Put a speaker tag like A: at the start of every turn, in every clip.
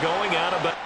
A: They're going out of bounds.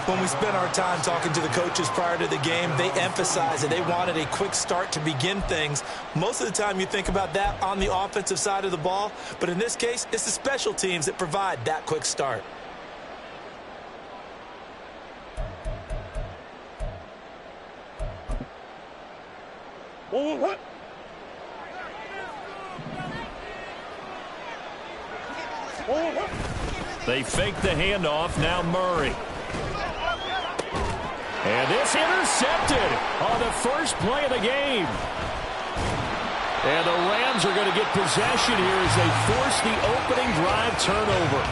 B: When we spent our time talking to the coaches prior to the game, they emphasized that they wanted a quick start to begin things. Most of the time you think about that on the offensive side of the ball, but in this case, it's the special teams that provide that quick start.
A: They fake the handoff. Now Murray. And this intercepted on the first play of the game. And the Rams are going to get possession here as they force the opening drive turnover.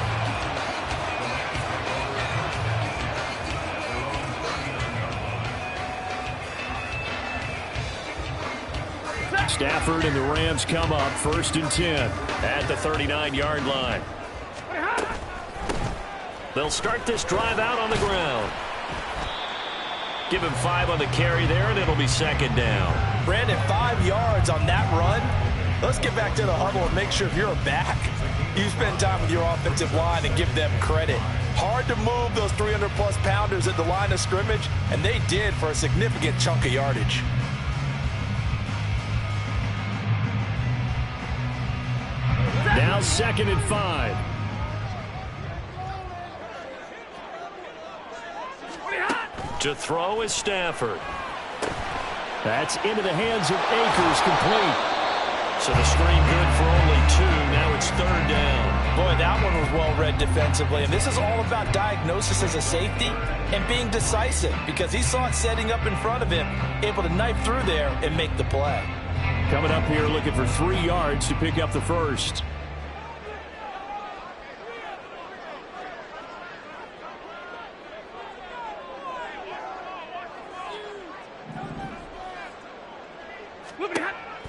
A: Stafford and the Rams come up 1st and 10 at the 39-yard line. They'll start this drive out on the ground. Give him 5 on the carry there, and it'll be 2nd down.
B: Brandon, 5 yards on that run. Let's get back to the huddle and make sure if you're a back, you spend time with your offensive line and give them credit. Hard to move those 300-plus pounders at the line of scrimmage, and they did for a significant chunk of yardage.
A: Now 2nd and 5. To throw is Stafford. That's into the hands of Akers, complete. So the screen good for only 2. Now it's 3rd down.
B: Boy, that one was well read defensively. And this is all about diagnosis as a safety and being decisive because he saw it setting up in front of him, able to knife through there and make the play.
A: Coming up here looking for 3 yards to pick up the first.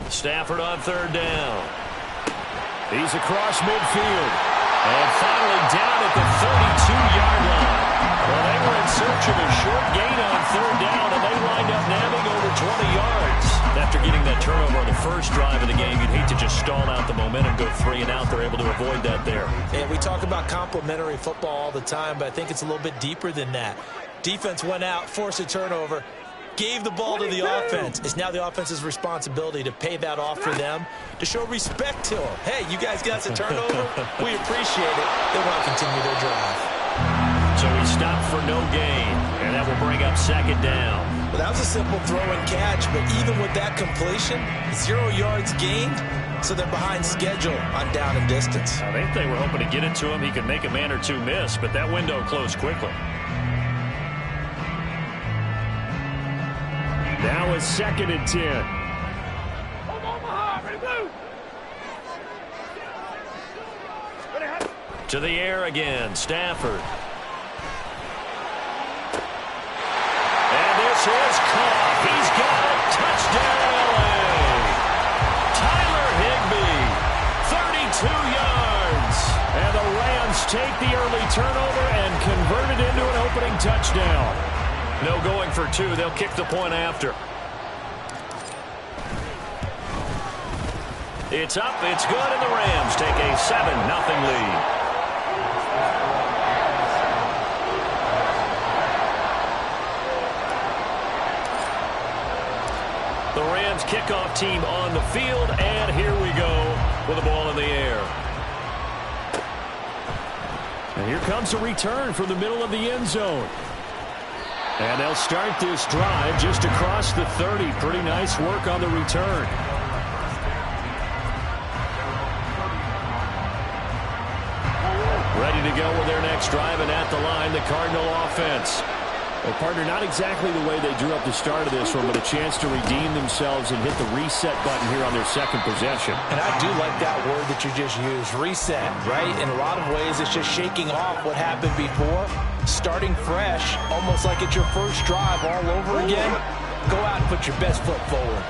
A: Stafford on 3rd down. He's across midfield. And finally down at the 32-yard line. Well, they were in search of a short gain on 3rd down, and they wind up nabbing over 20 yards. After getting that turnover on the first drive of the game, you'd hate to just stall out the momentum, go 3 and out. They're able to avoid that there.
B: And we talk about complementary football all the time, but I think it's a little bit deeper than that. Defense went out, forced a turnover, gave the ball to the offense. It's now the offense's responsibility to pay that off for them, to show respect to them. Hey, you guys got the turnover. We appreciate it. They want to continue their drive.
A: So he stopped for no gain, and that will bring up 2nd down.
B: Well, that was a simple throw and catch, but even with that completion, 0 yards gained, so they're behind schedule on down and distance.
A: I think they were hoping to get it to him. He could make a man or two miss, but that window closed quickly. Now it's 2nd and 10. To the air again, Stafford. And this is caught. He's got it. Touchdown, LA. Tyler Higbee, 32 yards. And the Rams take the early turnover and convert it into an opening touchdown. No going for 2. They'll kick the point after. It's up. It's good, and the Rams take a 7-0 lead. Rams kickoff team on the field, and here we go with the ball in the air. And here comes a return from the middle of the end zone. And they'll start this drive just across the 30. Pretty nice work on the return. Ready to go with their next drive, and at the line, the Cardinal offense. Well, partner, not exactly the way they drew up the start of this one, but a chance to redeem themselves and hit the reset button here on their second possession.
B: And I do like that word that you just used, reset, right? In a lot of ways, it's just shaking off what happened before, starting fresh, almost like it's your first drive all over again. Go out and put your best foot forward.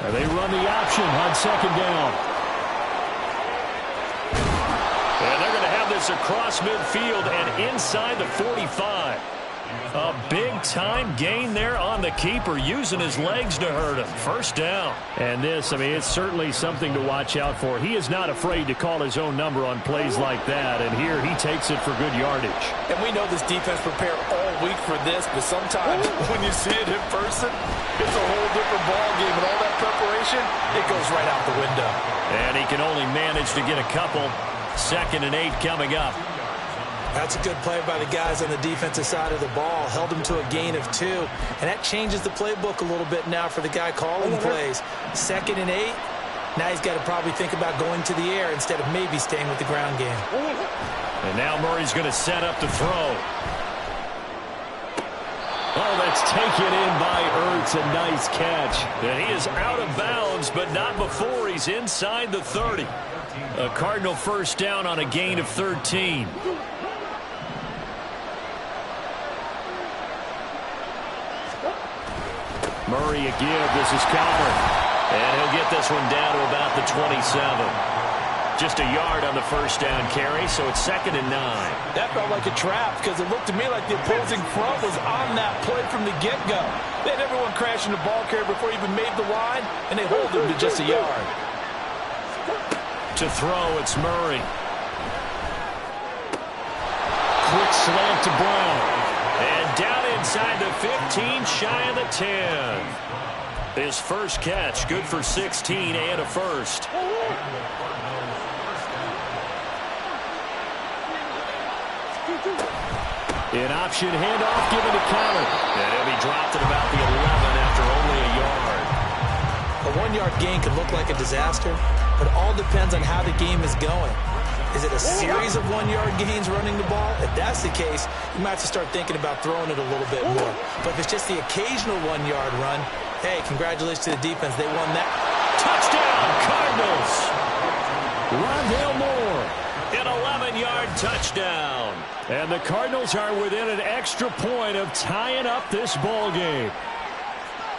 A: And they run the option on second down. And they're going to have this across midfield and inside the 45. A big-time gain there on the keeper, using his legs to hurt him. First down. And this, I mean, it's certainly something to watch out for. He is not afraid to call his own number on plays like that, and here he takes it for good yardage.
B: And we know this defense prepared all week for this, but sometimes when you see it in person, it's a whole different ball game, and all that preparation, it goes right out the window.
A: And he can only manage to get a couple. 2nd and 8 coming up.
B: That's a good play by the guys on the defensive side of the ball. Held them to a gain of 2. And that changes the playbook a little bit now for the guy calling plays. 2nd and 8. Now he's got to probably think about going to the air instead of maybe staying with the ground game.
A: And now Murray's going to set up to throw. Oh, that's taken in by Ertz. A nice catch. And he is out of bounds, but not before he's inside the 30. A Cardinal first down on a gain of 13. Murray a give. This is Calvert. And he'll get this one down to about the 27. Just a yard on the first down carry, so it's 2nd and 9.
B: That felt like a trap because it looked to me like the opposing front was on that play from the get-go. They had everyone crashing the ball carrier before he even made the line, and they hold him to just a yard.
A: To throw, it's Murray. Quick slant to Brown. And down inside the 15, shy of the 10. His first catch, good for 16 and a first. An option handoff given to Counter. And he'll be dropped at about the 11 after only a yard.
B: A 1-yard gain can look like a disaster, but it all depends on how the game is going. Is it a series of 1-yard gains running the ball? If that's the case, you might have to start thinking about throwing it a little bit more. But if it's just the occasional 1-yard run, hey, congratulations to the defense. They won that.
A: Touchdown, Cardinals! Rondale Moore, an 11-yard touchdown. And the Cardinals are within an extra point of tying up this ball game.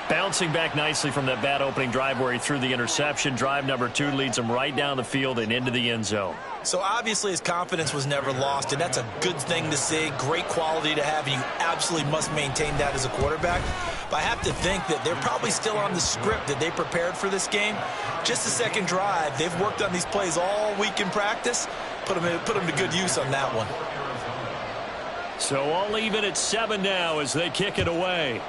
A: Bouncing back nicely from that bad opening drive where he threw the interception. Drive number 2 leads him right down the field and into the end zone.
B: So obviously his confidence was never lost, and that's a good thing to see. Great quality to have, and you absolutely must maintain that as a quarterback. But I have to think that they're probably still on the script that they prepared for this game. Just the second drive, they've worked on these plays all week in practice. Put them to good use on that one.
A: So all even at 7 now as they kick it away.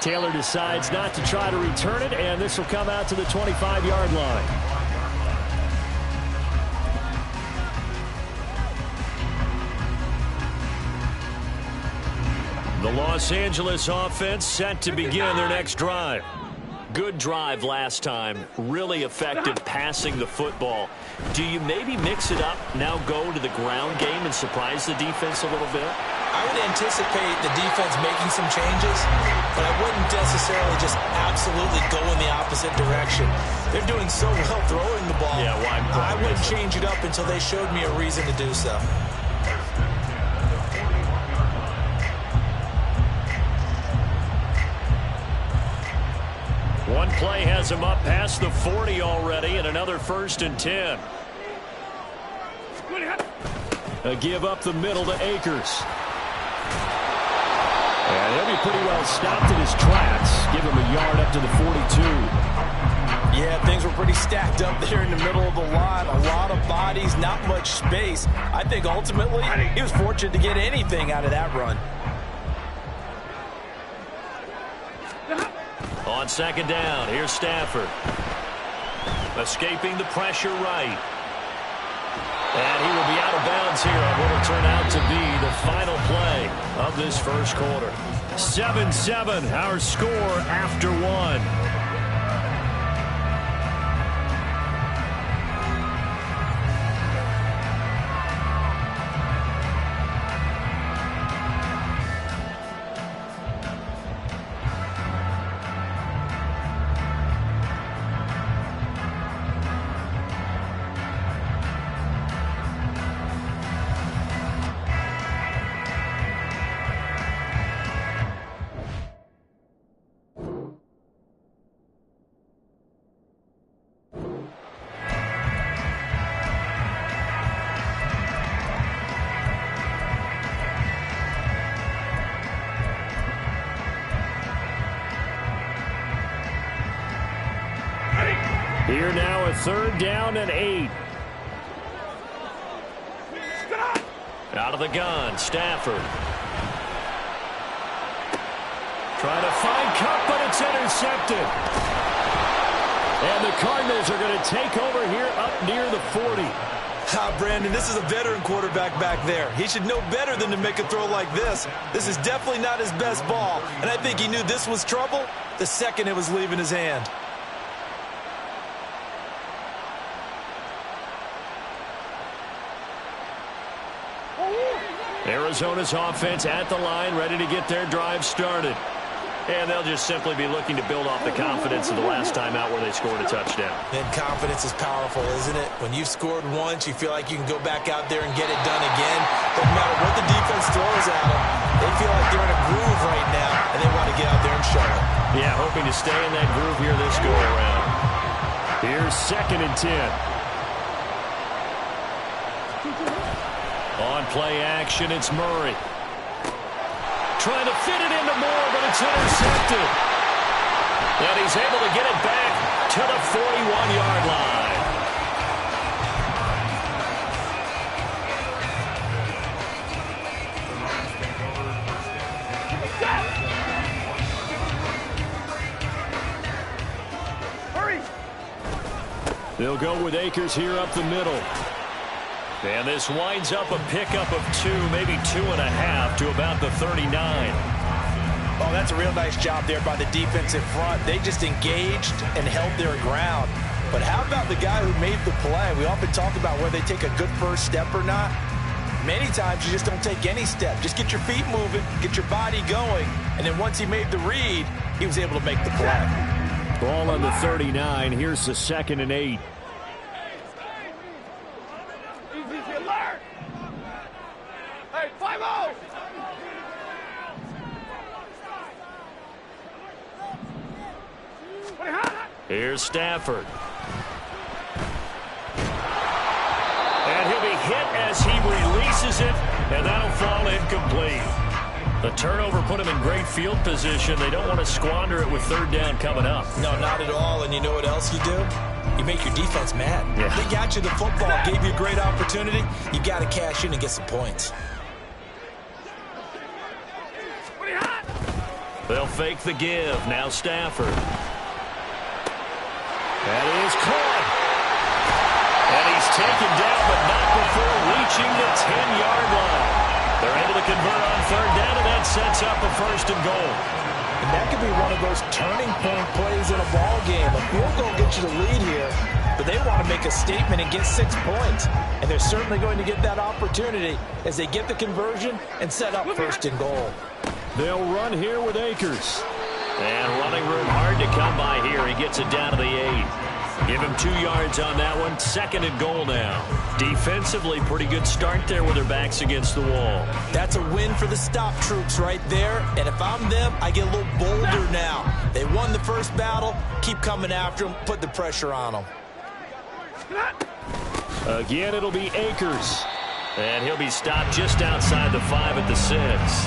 A: Taylor decides not to try to return it, and this will come out to the 25-yard line. The Los Angeles offense set to begin their next drive. Good drive last time. Really effective passing the football. Do you maybe mix it up, now go to the ground game and surprise the defense a little bit?
B: I would anticipate the defense making some changes, but I wouldn't necessarily just absolutely go in the opposite direction. They're doing so well throwing the ball.
A: Yeah, why?
B: I wouldn't change it up until they showed me a reason to do so.
A: One play has him up past the 40 already, and another 1st and 10. A give up the middle to Akers. And he'll be pretty well stopped in his tracks. Give him a yard up to the 42.
B: Yeah, things were pretty stacked up there in the middle of the line. A lot of bodies, not much space. I think ultimately he was fortunate to get anything out of that run.
A: On second down, here's Stafford. Escaping the pressure right. And he will be out of bounds here on what will turn out to be the final play of this first quarter. 7-7, our score after one. Here now a third down and 8. Out of the gun, Stafford. Trying to find Cup, but it's intercepted. And the Cardinals are going to take over here up near the 40.
B: Brandon, this is a veteran quarterback back there. He should know better than to make a throw like this. This is definitely not his best ball, and I think he knew this was trouble the second it was leaving his hand.
A: Arizona's offense at the line, ready to get their drive started. And they'll just simply be looking to build off the confidence of the last time out where they scored a touchdown.
B: And confidence is powerful, isn't it? When you've scored once, you feel like you can go back out there and get it done again. Doesn't matter what the defense throws at them. They feel like they're in a groove right now, and they want to get out there and show it.
A: Yeah, hoping to stay in that groove here this go-around. Here's 2nd and 10. On play action, it's Murray. Trying to fit it into Moore, but it's intercepted. And he's able to get it back to the 41-yard line.
C: Hurry!
A: They'll go with Akers here up the middle. And this winds up a pickup of 2, maybe 2.5 to about the 39.
B: Oh, that's a real nice job there by the defensive front. They just engaged and held their ground. But how about the guy who made the play? We often talk about whether they take a good first step or not. Many times you just don't take any step. Just get your feet moving, get your body going, and then once he made the read, he was able to make the play.
A: Ball on the 39. Here's the 2nd and 8.
C: Hey, 5-0!
A: Here's Stafford. And he'll be hit as he releases it, and that'll fall incomplete. The turnover put him in great field position. They don't want to squander it with 3rd down coming up.
B: No, not at all. And you know what else you do? You make your defense mad.
A: Yeah.
B: They got you the football, gave you a great opportunity. You got to cash in and get some points.
A: They'll fake the give. Now Stafford. That is caught. And he's taken down, but not before reaching the 10-yard line. They're able to convert on 3rd down, and that sets up a 1st and goal.
B: And that could be one of those turning point plays in a ball game. A field goal gets you the lead here, but they want to make a statement and get 6 points. And they're certainly going to get that opportunity as they get the conversion and set up 1st and goal.
A: They'll run here with Akers. And running room hard to come by here. He gets it down to the 8. Give him 2 yards on that one. 2nd and goal now. Defensively, pretty good start there with their backs against the wall.
B: That's a win for the stop troops right there. And if I'm them, I get a little bolder now. They won the first battle. Keep coming after them. Put the pressure on them.
A: Again, it'll be Akers. And he'll be stopped just outside the 5 at the 6.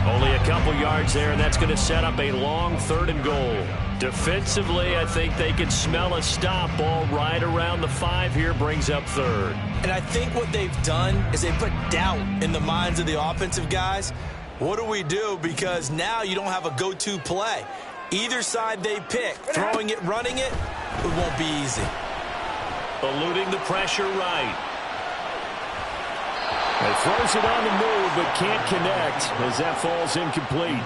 A: Only a couple yards there, and that's going to set up a long 3rd and goal. Defensively, I think they can smell a stop. Ball right around the 5 here, brings up 3rd.
B: And I think what they've done is they put doubt in the minds of the offensive guys. What do we do? Because now you don't have a go-to play. Either side they pick, throwing it, running it, it won't be easy.
A: Eluding the pressure right. He throws it on the move, but can't connect as that falls incomplete.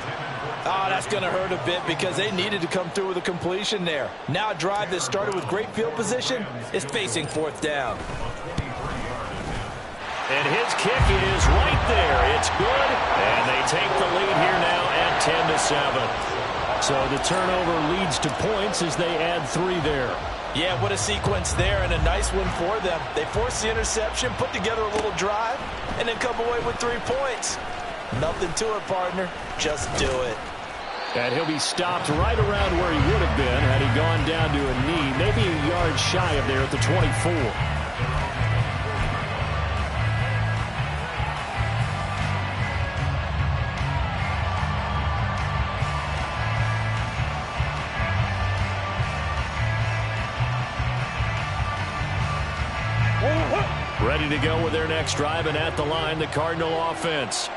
B: Oh, that's going to hurt a bit because they needed to come through with a completion there. Now a drive that started with great field position is facing 4th down.
A: And his kick is right there. It's good, and they take the lead here now at 10-7. So the turnover leads to points as they add 3 there.
B: Yeah, what a sequence there, and a nice one for them. They force the interception, put together a little drive, and then come away with 3 points. Nothing to it, partner. Just do it.
A: And he'll be stopped right around where he would have been had he gone down to a knee, maybe a yard shy of there at the 24. Ready to go with their next drive, and at the line, the Cardinal offense.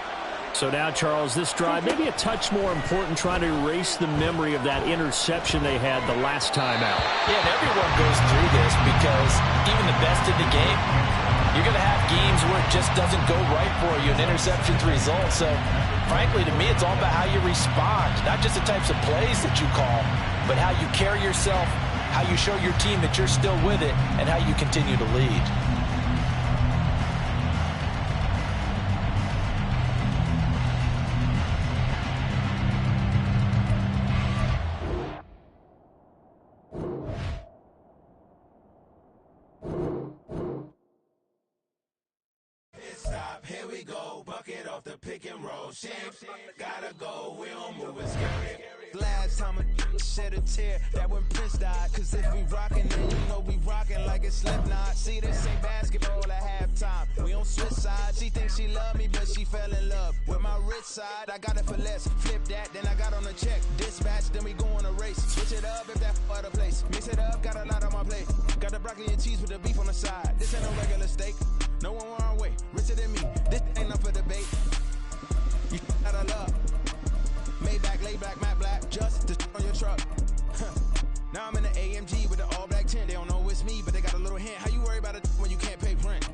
A: So now, Charles, this drive maybe a touch more important, trying to erase the memory of that interception they had the last time out.
B: Yeah, and everyone goes through this because even the best in the game, you're going to have games where it just doesn't go right for you, and interceptions result. So, frankly, to me, it's all about how you respond, not just the types of plays that you call, but how you carry yourself, how you show your team that you're still with it, and how you continue to lead.
D: Here we go, bucket off the pick and roll. Shit, gotta go, we don't move it scary. Last time a shed a tear, that when Prince died. Cause if we rockin', then you know we rockin' like it's Slipknot. See, this ain't basketball at halftime. We on switch sides. She thinks she love me, but she fell in love with my rich side. I got it for less. Flip that, then I got on a check. Dispatch, then we go on a race. Switch it up if that other place. Mix it up, got a lot on my plate. Got the broccoli and cheese with the beef on the side. This ain't no regular steak. No one wrong way, richer than me. This ain't up for debate. You out of love. Maybach, lay back, matte black, just to on your truck. Now I'm in the AMG with the all black tint. They don't know it's me, but they got a little hint. How you worry about it when you can't pay rent?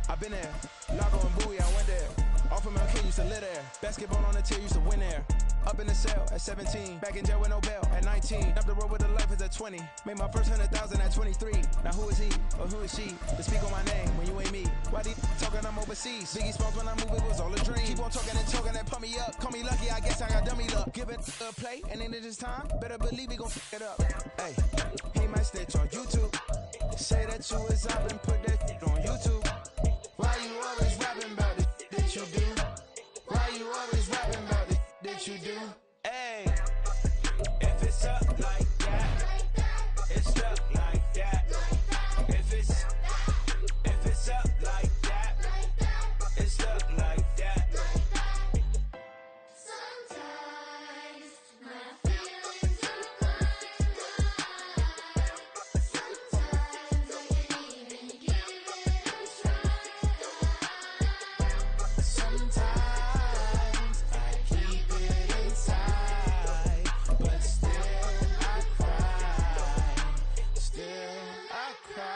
D: I've been there. Lago and Bowie, I went there. Off of Milk used to live there. Basketball on the tier, used to win there. Up in the cell at 17. Back in jail with no bail at 19. Up the road with the life is at 20. Made my first 100,000 at 23. Now who is he or who is she to speak on my name when you ain't me? Why they talking I'm overseas? Biggie Smalls when I move, it was all a dream. Keep on talking and talking and pump me up. Call me lucky, I guess I got dummy luck. Give it a play and then it's time. Better believe he gon' f it up. Hey, he might snitch on YouTube. Say that you is up and put that shit on YouTube. Why you always rapping about the shit that you do? Why you always rapping about the shit that you do? Hey, if it's up like that, it's up like that. If it's up like that, it's up like that.
E: Sometimes my feelings are blind. Sometimes I can't even give it a try.
D: Sometimes I keep it inside, but still I cry. Still I cry.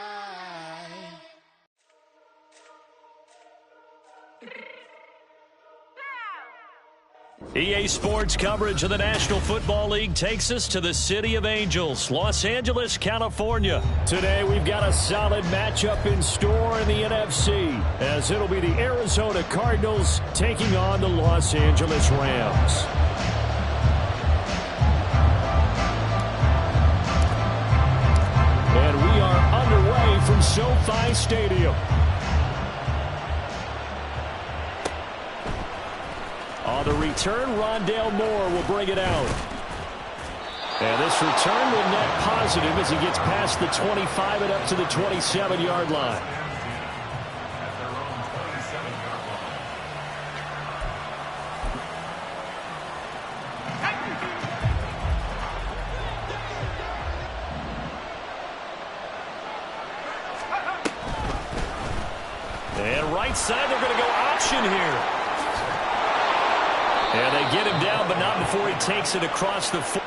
A: EA Sports coverage of the National Football League takes us to the City of Angels, Los Angeles, California. Today we've got a solid matchup in store in the NFC, as it'll be the Arizona Cardinals taking on the Los Angeles Rams. And we are underway from SoFi Stadium. On the return, Rondale Moore will bring it out. And this return will net positive as he gets past the 25 and up to the 27-yard line. right side. They're going to go option here. And they get him down, but not before he takes it across the 40.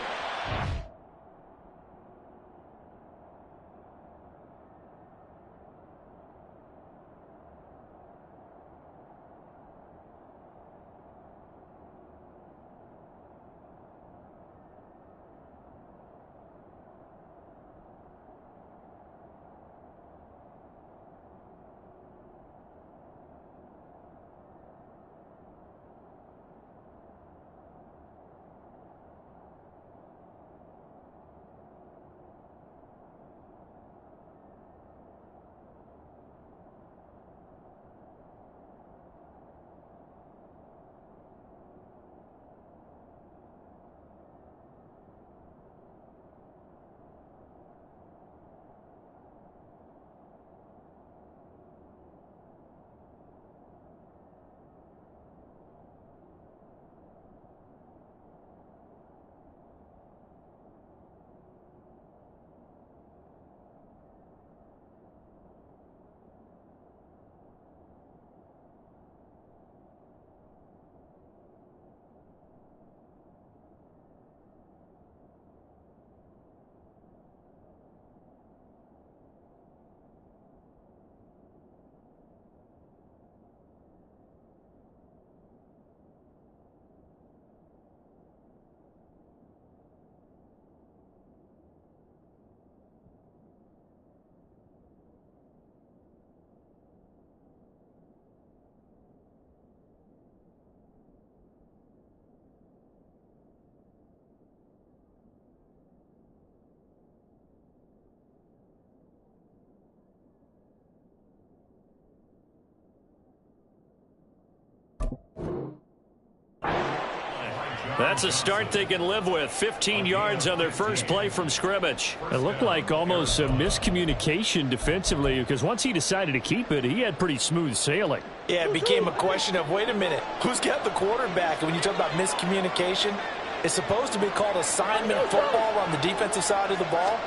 A: That's a start they can live with. 15 yards on their first play from scrimmage.
F: It looked like almost a miscommunication defensively, because once he decided to keep it, he had pretty smooth sailing.
B: Yeah, it became a question of, wait a minute, who's got the quarterback? And when you talk about miscommunication, it's supposed to be called assignment football on the defensive side of the ball,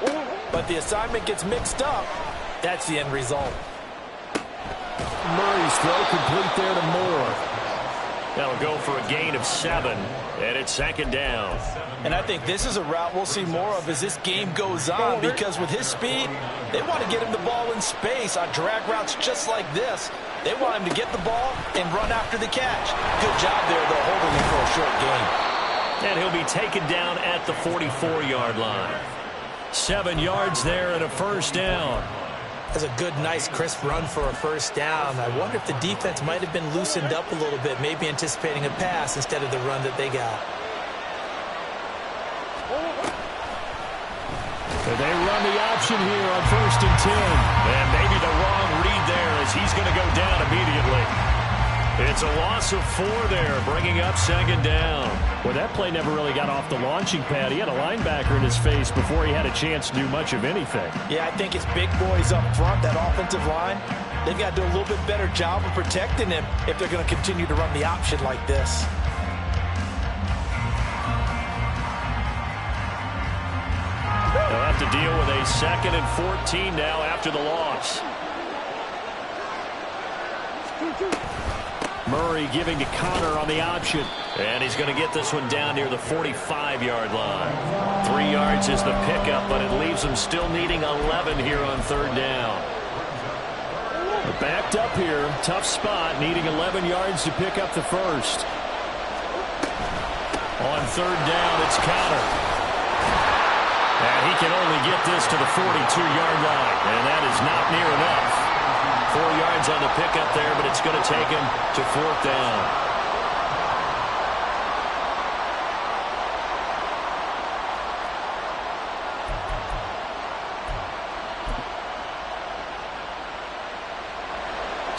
B: but the assignment gets mixed up. That's the end result.
F: Murray's throw complete there to Moore.
A: That'll go for a gain of 7, and it's second down.
B: And I think this is a route we'll see more of as this game goes on, because with his speed, they want to get him the ball in space on drag routes just like this. They want him to get the ball and run after the catch. Good job there, though, holding him for a short gain.
A: And he'll be taken down at the 44-yard line. 7 yards there and a first down.
B: That's a good, nice, crisp run for a first down. I wonder if the defense might have been loosened up a little bit, maybe anticipating a pass instead of the run that they got.
F: They run the option here on 1st and 10.
A: And maybe the wrong read there, as he's going to go down immediately. It's a loss of 4 there, bringing up second down.
F: Well, that play never really got off the launching pad. He had a linebacker in his face before he had a chance to do much of anything.
B: Yeah, I think it's big boys up front, that offensive line. They've got to do a little bit better job of protecting him if they're going to continue to run the option like this.
A: They'll have to deal with a 2nd and 14 now after the loss.
F: Murray giving to Connor on the option.
A: And he's going to get this one down near the 45-yard line. 3 yards is the pickup, but it leaves them still needing 11 here on 3rd down.
F: They're backed up here. Tough spot, needing 11 yards to pick up the first.
A: On 3rd down, it's Connor. And he can only get this to the 42-yard line. And that is not near enough. 4 yards on the pickup there, but it's going to take him to 4th down.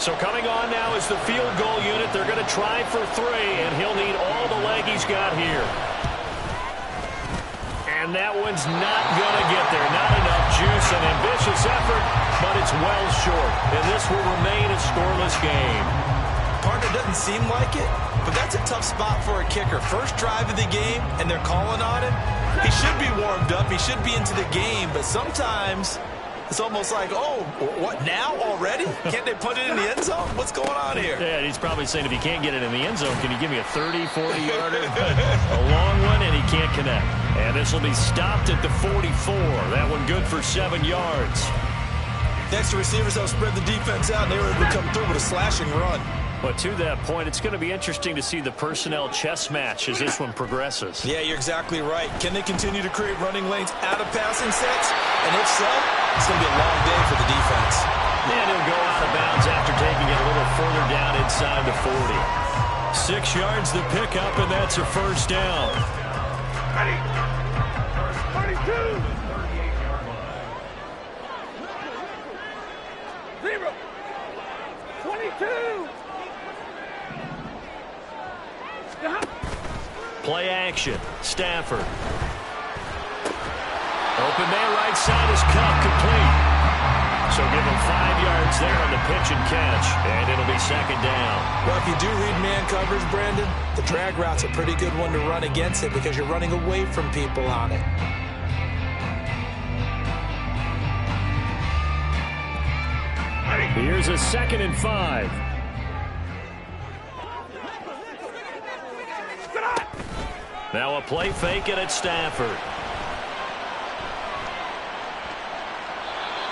A: So coming on now is the field goal unit. They're going to try for 3, and he'll need all the leg he's got here. And that one's not going to get there. Not enough juice, an ambitious effort, but it's well short. And this will remain a scoreless game.
B: Partner, doesn't seem like it, but that's a tough spot for a kicker. First drive of the game, and they're calling on him. He should be warmed up. He should be into the game, but sometimes It's almost like, oh, what now already? Can't they put it in the end zone? What's going on here?
F: Yeah, he's probably saying, if you can't get it in the end zone, can you give me a 30, 40-yarder? A long one, and he can't connect. And this will be stopped at the 44. That one good for 7 yards.
B: Next, the receivers help spread the defense out, and they were able to come through with a slashing run.
F: But to that point, it's going to be interesting to see the personnel chess match as this one progresses.
B: Yeah, you're exactly right. Can they continue to create running lanes out of passing sets? And if so, it's going to be a long day for the defense.
F: And he'll go out of bounds after taking it a little further down inside the 40. 6 yards the pickup, and that's a first down.
C: Ready. 32. 0. 22.
F: Play action. Stafford. Open man right side is cut complete. So give him 5 yards there on the pitch and catch, and it'll be second down.
B: Well, if you do read man coverage, Brandon, the drag route's a pretty good one to run against it because you're running away from people on it.
F: Here's a 2nd and 5. Now a play fake it at Stafford.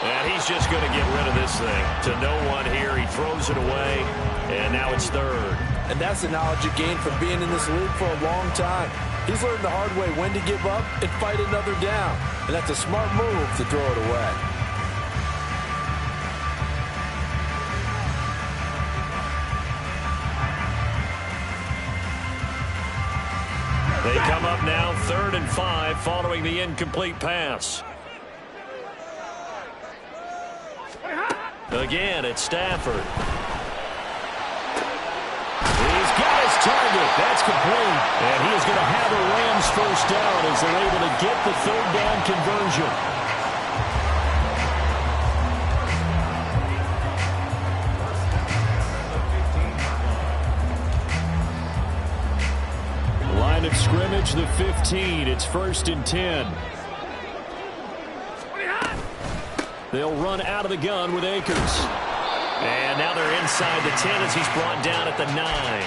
F: And he's just going to get rid of this thing to no one here. He throws it away, and now it's 3rd.
G: And that's the knowledge you gain from being in this league for a long time. He's learned the hard way when to give up and fight another down. And that's a smart move to throw it away.
F: They come up now 3rd and 5 following the incomplete pass. Again, it's Stafford. He's got his target. That's complete. And he is going to have a Rams first down as they're able to get the 3rd down conversion. Line of scrimmage, the 15. It's 1st and 10. They'll run out of the gun with Akers. And now they're inside the 10 as he's brought down at the 9.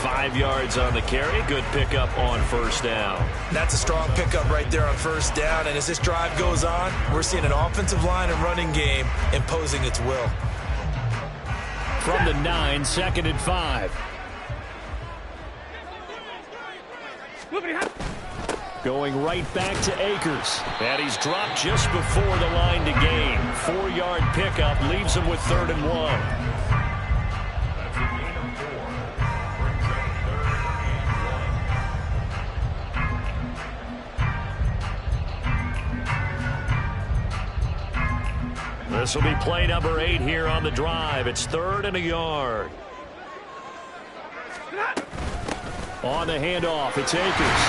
F: 5 yards on the carry. Good pickup on first down.
B: That's a strong pickup right there on first down. And as this drive goes on, we're seeing an offensive line and running game imposing its will.
F: From the 9, 2nd and 5. Going right back to Akers. And he's dropped just before the line to gain. 4-yard pickup leaves him with 3rd and 1. This will be play number 8 here on the drive. It's 3rd and a yard. On the handoff, it's Akers.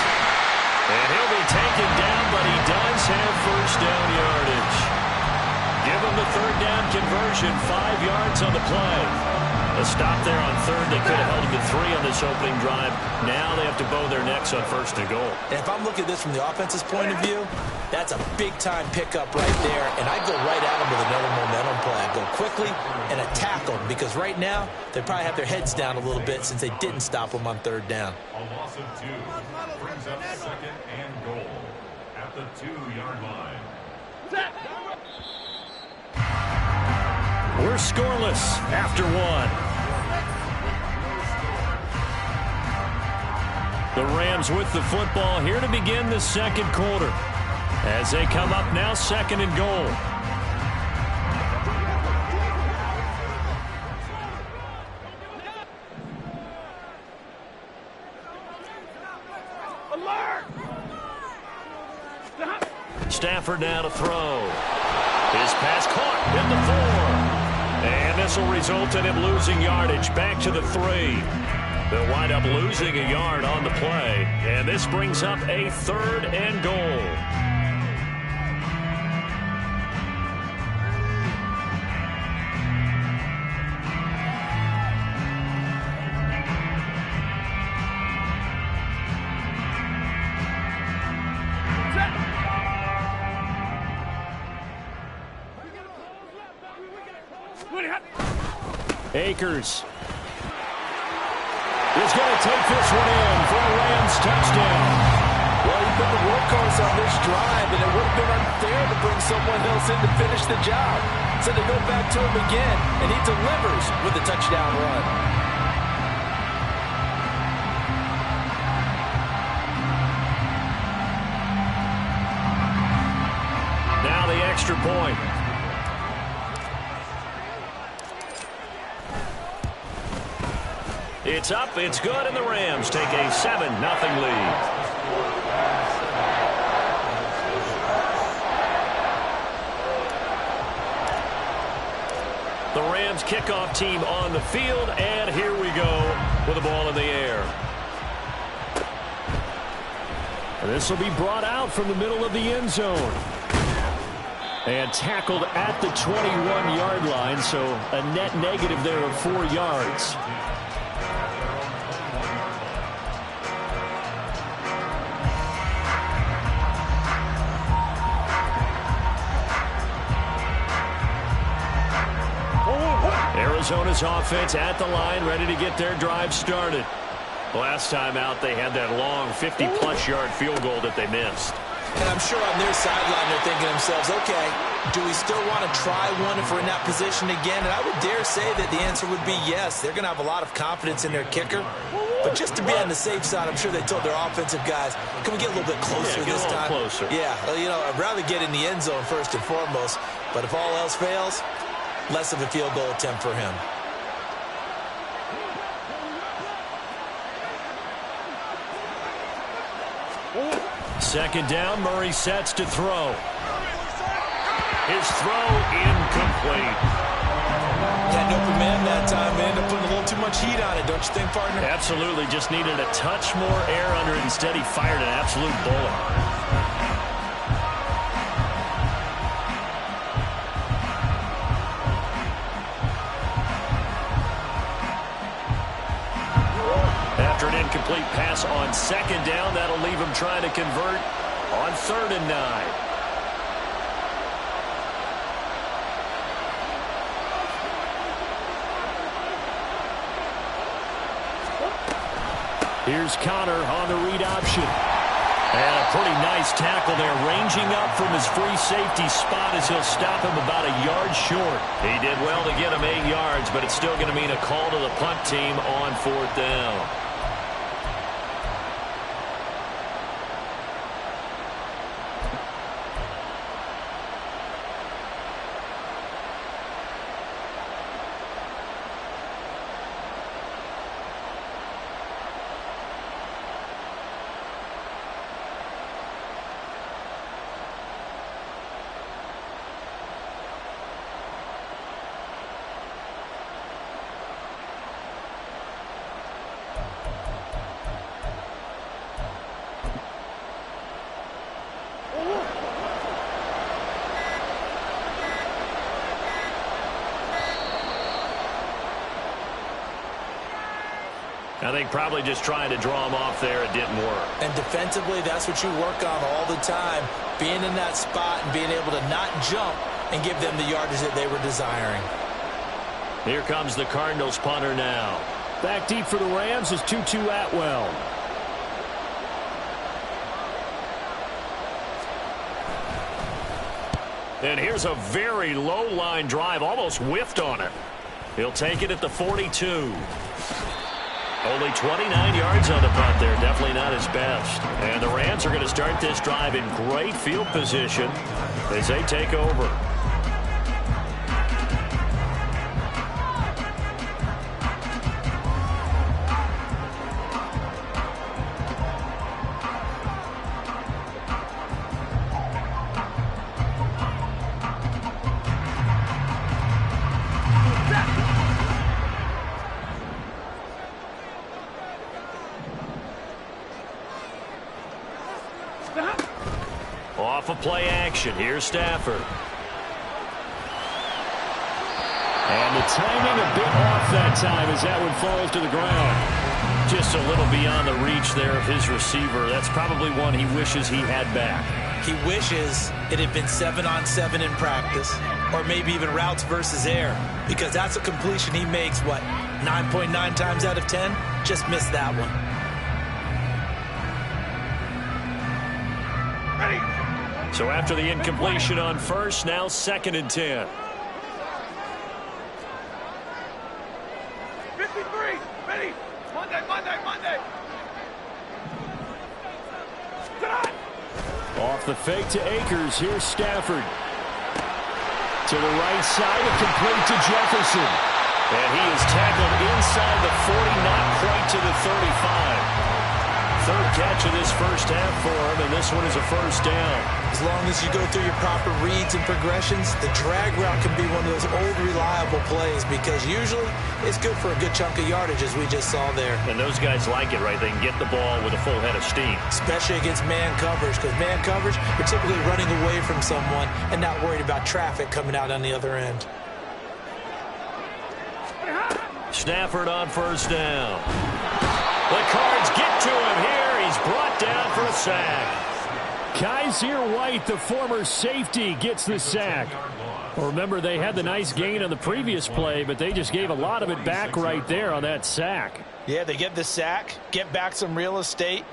F: And he'll be taken down, but he does have first down yardage. Give him the 3rd down conversion, 5 yards on the play. A stop there on 3rd. They could have held him to 3 on this opening drive. Now they have to bow their necks on 1st and goal.
B: And if I'm looking at this from the offense's point of view, that's a big-time pickup right there. And I go right at them with another momentum play. I go quickly and attack them because right now they probably have their heads down a little bit since they didn't stop them on 3rd down.
H: A loss of 2 brings up 2nd and goal at the 2-yard line.
F: We're scoreless after 1. The Rams with the football here to begin the 2nd quarter. As they come up now 2nd and goal. Stafford now to throw. His pass caught at the 4. And this will result in him losing yardage back to the 3. They'll wind up losing a yard on the play. And this brings up a 3rd and goal. Akers is going to take this one in for a Rams touchdown.
G: Well, he's been the workhorse on this drive, and it would have been unfair to bring someone else in to finish the job. So they go back to him again, and he delivers with a touchdown run.
F: Now the extra point. It's up, it's good, and the Rams take a 7-0 lead. The Rams kickoff team on the field, and here we go with the ball in the air. And this will be brought out from the middle of the end zone. And tackled at the 21-yard line, so a net negative there of 4 yards. Arizona's offense at the line, ready to get their drive started. Last time out, they had that long 50-plus yard field goal that they missed.
B: And I'm sure on their sideline they're thinking to themselves, okay, do we still want to try one if we're in that position again? And I would dare say that the answer would be yes. They're going to have a lot of confidence in their kicker. But just to be on the safe side, I'm sure they told their offensive guys, can we get a little bit closer this time?
F: Closer.
B: Yeah, you know, I'd rather get in the end zone first and foremost. But if all else fails, less of a field goal attempt for him.
F: Second down, Murray sets to throw. His throw incomplete.
B: Had no command that time, man. They're putting a little too much heat on it, don't you think, partner?
F: Absolutely, just needed a touch more air under it. Instead, he fired an absolute bullet. After an incomplete pass on second down, that'll leave him trying to convert on 3rd and 9. Here's Connor on the read option. And a pretty nice tackle there, ranging up from his free safety spot as he'll stop him about a yard short. He did well to get him 8 yards, but it's still going to mean a call to the punt team on 4th down. I think probably just trying to draw him off there, it didn't work.
B: And defensively, that's what you work on all the time. Being in that spot and being able to not jump and give them the yardage that they were desiring.
F: Here comes the Cardinals punter now. Back deep for the Rams is Tutu Atwell. And here's a very low line drive, almost whiffed on it. He'll take it at the 42. Only 29 yards on the punt there. Definitely not his best. And the Rams are going to start this drive in great field position as they take over. Off of play action. Here's Stafford. And the timing a bit off that time as that one falls to the ground. Just a little beyond the reach there of his receiver. That's probably one he wishes he had back.
B: He wishes it had been 7-on-7 in practice. or maybe even routes versus air, because that's a completion he makes, what, 9.9 times out of 10? Just missed that one.
C: Ready.
F: So after the incompletion on first, now 2nd and 10.
C: 53. Ready. Monday. Tonight.
F: Off the fake to Akers. Here's Stafford. To the right side, and complete to Jefferson. And he is tackled inside the 40, not quite to the 35. 3rd catch of this first half for him, and this one is a first down.
B: As long as you go through your proper reads and progressions, the drag route can be one of those old reliable plays, because usually it's good for a good chunk of yardage, as we just saw there.
F: And those guys like it, right? They can get the ball with a full head of steam.
B: Especially against man coverage, because man coverage, you're typically running away from someone and not worried about traffic coming out on the other end.
F: Stafford on first down. The Cards get to him here. He's brought down for a sack. Kaiser White, the former safety, gets the sack. Well, remember, they had the nice gain on the previous play, but they just gave a lot of it back right there on that sack.
B: Yeah, they get the sack, get back some real estate,